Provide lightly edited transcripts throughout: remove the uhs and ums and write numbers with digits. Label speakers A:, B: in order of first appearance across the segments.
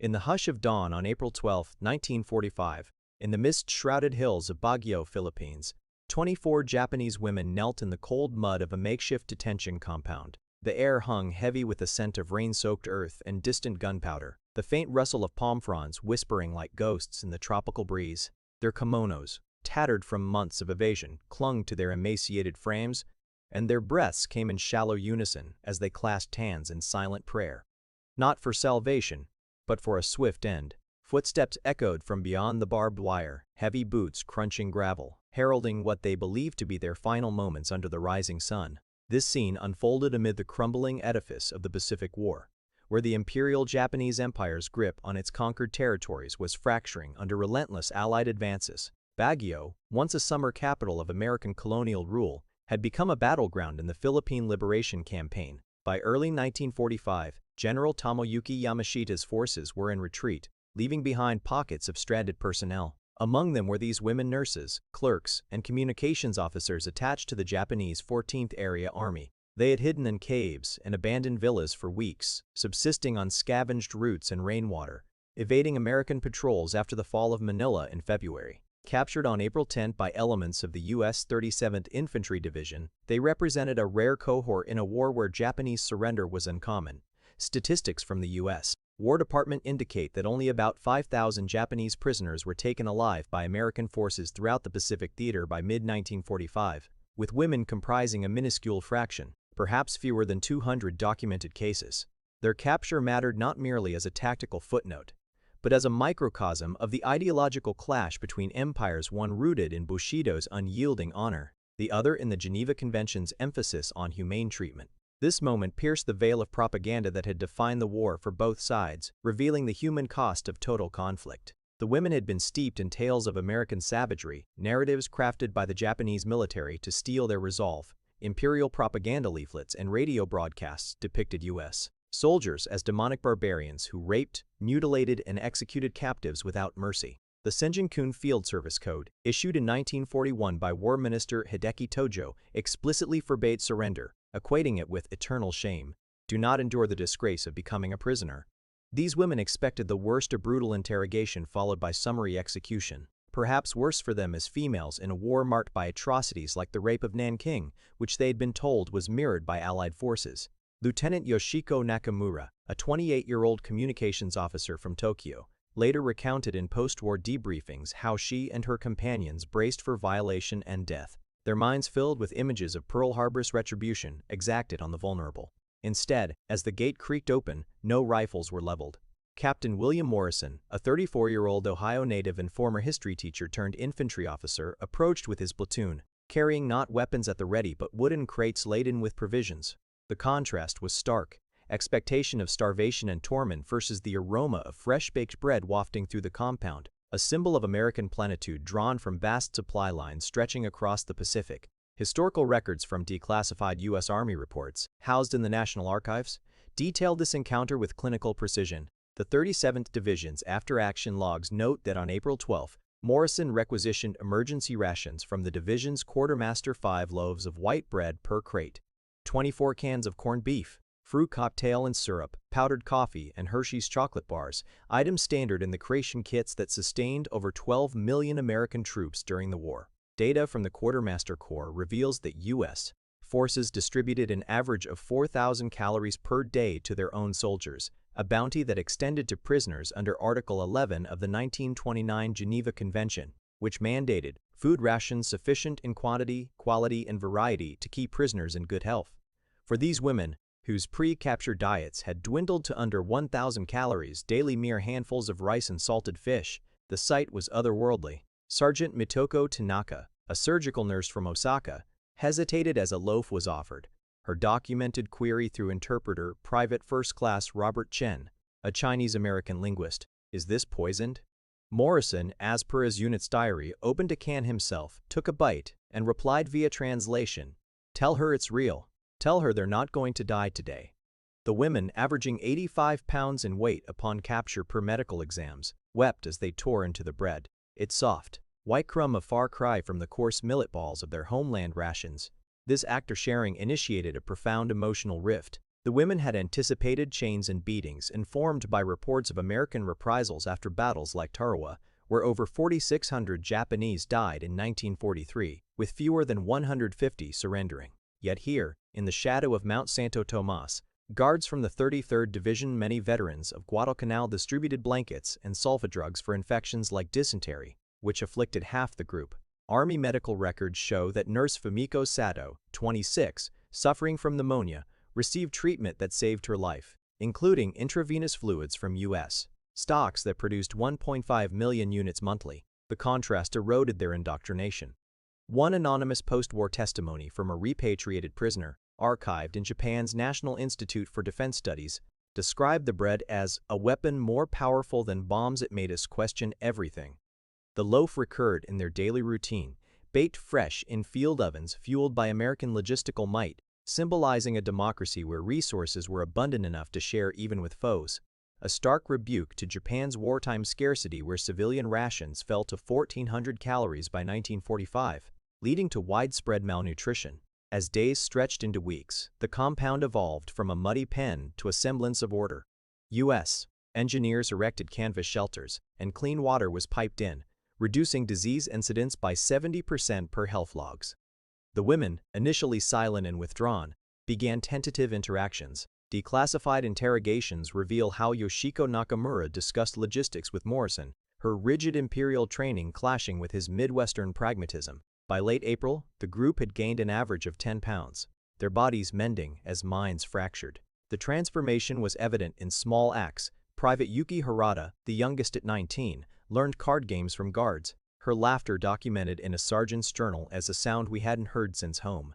A: In the hush of dawn on April 12, 1945, in the mist-shrouded hills of Baguio, Philippines, 24 Japanese women knelt in the cold mud of a makeshift detention compound. The air hung heavy with the scent of rain-soaked earth and distant gunpowder, the faint rustle of palm fronds whispering like ghosts in the tropical breeze. Their kimonos, tattered from months of evasion, clung to their emaciated frames, and their breaths came in shallow unison as they clasped hands in silent prayer. Not for salvation, but for a swift end. Footsteps echoed from beyond the barbed wire, heavy boots crunching gravel, heralding what they believed to be their final moments under the rising sun. This scene unfolded amid the crumbling edifice of the Pacific War, where the Imperial Japanese Empire's grip on its conquered territories was fracturing under relentless Allied advances. Baguio, once a summer capital of American colonial rule, had become a battleground in the Philippine Liberation Campaign. By early 1945, General Tomoyuki Yamashita's forces were in retreat, leaving behind pockets of stranded personnel. Among them were these women nurses, clerks, and communications officers attached to the Japanese 14th Area Army. They had hidden in caves and abandoned villas for weeks, subsisting on scavenged roots and rainwater, evading American patrols after the fall of Manila in February. Captured on April 10 by elements of the U.S. 37th Infantry Division, they represented a rare cohort in a war where Japanese surrender was uncommon. Statistics from the U.S. War Department indicate that only about 5,000 Japanese prisoners were taken alive by American forces throughout the Pacific Theater by mid-1945, with women comprising a minuscule fraction, perhaps fewer than 200 documented cases. Their capture mattered not merely as a tactical footnote, but as a microcosm of the ideological clash between empires, one rooted in Bushido's unyielding honor, the other in the Geneva Convention's emphasis on humane treatment. This moment pierced the veil of propaganda that had defined the war for both sides, revealing the human cost of total conflict. The women had been steeped in tales of American savagery, narratives crafted by the Japanese military to steel their resolve. Imperial propaganda leaflets and radio broadcasts depicted U.S. soldiers as demonic barbarians who raped, mutilated, and executed captives without mercy. The Senjin-kun Field Service Code, issued in 1941 by War Minister Hideki Tojo, explicitly forbade surrender, equating it with eternal shame. Do not endure the disgrace of becoming a prisoner. These women expected the worst of brutal interrogation followed by summary execution. Perhaps worse for them as females in a war marked by atrocities like the rape of Nanking, which they had been told was mirrored by Allied forces. Lieutenant Yoshiko Nakamura, a 28-year-old communications officer from Tokyo, later recounted in post-war debriefings how she and her companions braced for violation and death, their minds filled with images of Pearl Harbor's retribution exacted on the vulnerable. Instead, as the gate creaked open, no rifles were leveled. Captain William Morrison, a 34-year-old Ohio native and former history teacher turned infantry officer, approached with his platoon, carrying not weapons at the ready but wooden crates laden with provisions. The contrast was stark. Expectation of starvation and torment versus the aroma of fresh-baked bread wafting through the compound, a symbol of American plenitude drawn from vast supply lines stretching across the Pacific. Historical records from declassified U.S. Army reports, housed in the National Archives, detailed this encounter with clinical precision. The 37th Division's after-action logs note that on April 12, Morrison requisitioned emergency rations from the division's quartermaster: 5 loaves of white bread per crate, 24 cans of corned beef, fruit cocktail and syrup, powdered coffee, and Hershey's chocolate bars, items standard in the ration kits that sustained over 12 million American troops during the war. Data from the Quartermaster Corps reveals that U.S. forces distributed an average of 4,000 calories per day to their own soldiers, a bounty that extended to prisoners under Article 11 of the 1929 Geneva Convention, which mandated food rations sufficient in quantity, quality, and variety to keep prisoners in good health. For these women, whose pre-capture diets had dwindled to under 1,000 calories daily, mere handfuls of rice and salted fish, the sight was otherworldly. Sergeant Mitoko Tanaka, a surgical nurse from Osaka, hesitated as a loaf was offered. Her documented query through interpreter, Private First Class Robert Chen, a Chinese-American linguist, "Is this poisoned?" Morrison, as per his unit's diary, opened a can himself, took a bite, and replied via translation, "Tell her it's real. Tell her they're not going to die today." The women, averaging 85 pounds in weight upon capture per medical exams, wept as they tore into the bread. Its soft, white crumb, a far cry from the coarse millet balls of their homeland rations. This act of sharing initiated a profound emotional rift. The women had anticipated chains and beatings, informed by reports of American reprisals after battles like Tarawa, where over 4,600 Japanese died in 1943, with fewer than 150 surrendering. Yet here, in the shadow of Mount Santo Tomas, guards from the 33rd Division, many veterans of Guadalcanal, distributed blankets and sulfa drugs for infections like dysentery, which afflicted half the group. Army medical records show that Nurse Fumiko Sato, 26, suffering from pneumonia, received treatment that saved her life, including intravenous fluids from U.S. stocks that produced 1.5 million units monthly. The contrast eroded their indoctrination. One anonymous post-war testimony from a repatriated prisoner, archived in Japan's National Institute for Defense Studies, described the bread as a weapon more powerful than bombs. It made us question everything. The loaf recurred in their daily routine, baked fresh in field ovens fueled by American logistical might, symbolizing a democracy where resources were abundant enough to share even with foes. A stark rebuke to Japan's wartime scarcity, where civilian rations fell to 1,400 calories by 1945, leading to widespread malnutrition. As days stretched into weeks, the compound evolved from a muddy pen to a semblance of order. U.S. engineers erected canvas shelters, and clean water was piped in, reducing disease incidence by 70% per health logs. The women, initially silent and withdrawn, began tentative interactions. Declassified interrogations reveal how Yoshiko Nakamura discussed logistics with Morrison, her rigid imperial training clashing with his Midwestern pragmatism. By late April, the group had gained an average of 10 pounds, their bodies mending as minds fractured. The transformation was evident in small acts. Private Yuki Harada, the youngest at 19, learned card games from guards, her laughter documented in a sergeant's journal as a sound we hadn't heard since home.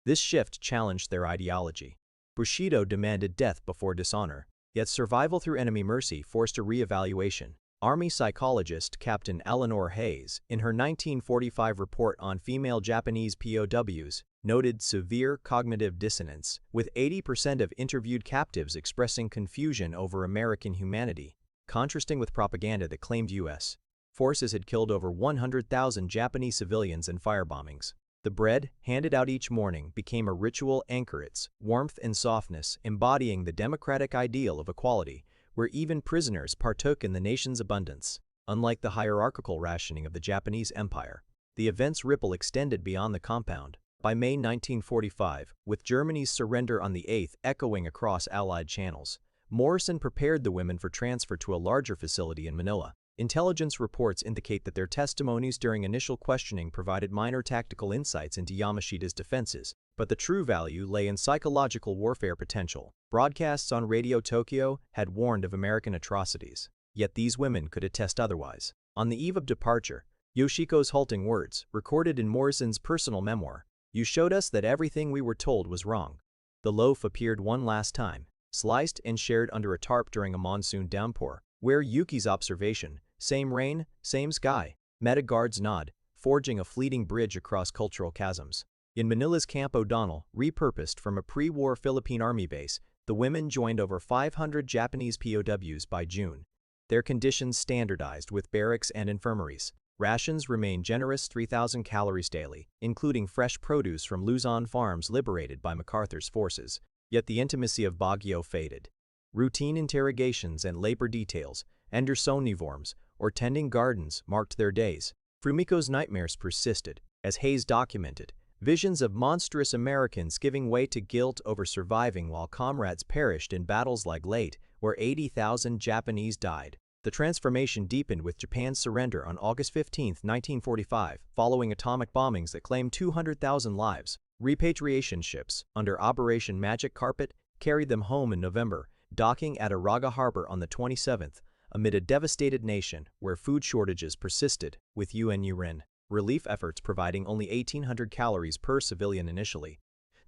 A: This shift challenged their ideology. Bushido demanded death before dishonor, yet survival through enemy mercy forced a re-evaluation. Army psychologist Captain Eleanor Hayes, in her 1945 report on female Japanese POWs, noted severe cognitive dissonance, with 80% of interviewed captives expressing confusion over American humanity, contrasting with propaganda that claimed U.S. forces had killed over 100,000 Japanese civilians in firebombings. The bread, handed out each morning, became a ritual anchor, its warmth and softness embodying the democratic ideal of equality, where even prisoners partook in the nation's abundance. Unlike the hierarchical rationing of the Japanese Empire, the event's ripple extended beyond the compound. By May 1945, with Germany's surrender on the 8th echoing across Allied channels, Morrison prepared the women for transfer to a larger facility in Manila. Intelligence reports indicate that their testimonies during initial questioning provided minor tactical insights into Yamashita's defenses, but the true value lay in psychological warfare potential. Broadcasts on Radio Tokyo had warned of American atrocities, yet these women could attest otherwise. On the eve of departure, Yoshiko's halting words, recorded in Morrison's personal memoir, "You showed us that everything we were told was wrong." The loaf appeared one last time, sliced and shared under a tarp during a monsoon downpour, where Yuki's observation, "Same rain, same sky," met a guard's nod, forging a fleeting bridge across cultural chasms. In Manila's Camp O'Donnell, repurposed from a pre-war Philippine Army base, the women joined over 500 Japanese POWs by June. Their conditions standardized with barracks and infirmaries. Rations remained generous, 3,000 calories daily, including fresh produce from Luzon farms liberated by MacArthur's forces. Yet the intimacy of Baguio faded. Routine interrogations and labor details, undersoniforms, or tending gardens marked their days. Fumiko's nightmares persisted. As Hayes documented, visions of monstrous Americans giving way to guilt over surviving while comrades perished in battles like Leyte, where 80,000 Japanese died. The transformation deepened with Japan's surrender on August 15, 1945, following atomic bombings that claimed 200,000 lives. Repatriation ships, under Operation Magic Carpet, carried them home in November, docking at Araga Harbor on the 27th, amid a devastated nation where food shortages persisted, with UN relief efforts providing only 1,800 calories per civilian initially.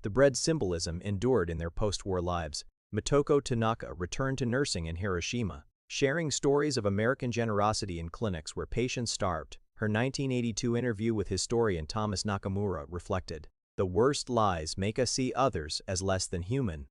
A: The bread symbolism endured in their post-war lives. Mitoko Tanaka returned to nursing in Hiroshima, sharing stories of American generosity in clinics where patients starved. Her 1982 interview with historian Thomas Nakamura reflected, "The worst lies make us see others as less than human."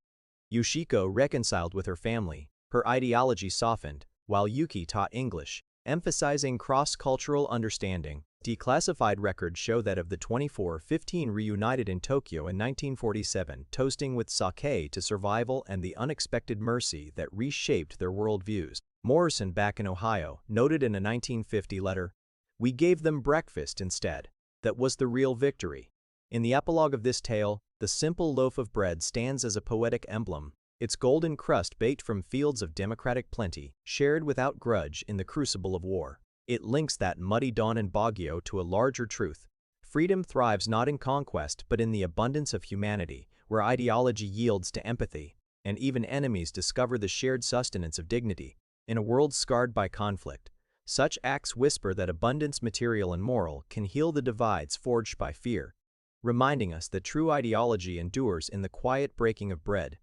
A: Yoshiko reconciled with her family. Her ideology softened, while Yuki taught English, emphasizing cross-cultural understanding. Declassified records show that of the 24, 15 reunited in Tokyo in 1947, toasting with sake to survival and the unexpected mercy that reshaped their worldviews. Morrison, back in Ohio, noted in a 1950 letter, "We gave them breakfast instead. That was the real victory." In the epilogue of this tale, the simple loaf of bread stands as a poetic emblem, its golden crust baked from fields of democratic plenty, shared without grudge in the crucible of war. It links that muddy dawn in Baguio to a larger truth. Freedom thrives not in conquest but in the abundance of humanity, where ideology yields to empathy, and even enemies discover the shared sustenance of dignity. In a world scarred by conflict, such acts whisper that abundance, material and moral, can heal the divides forged by fear, reminding us that true ideology endures in the quiet breaking of bread,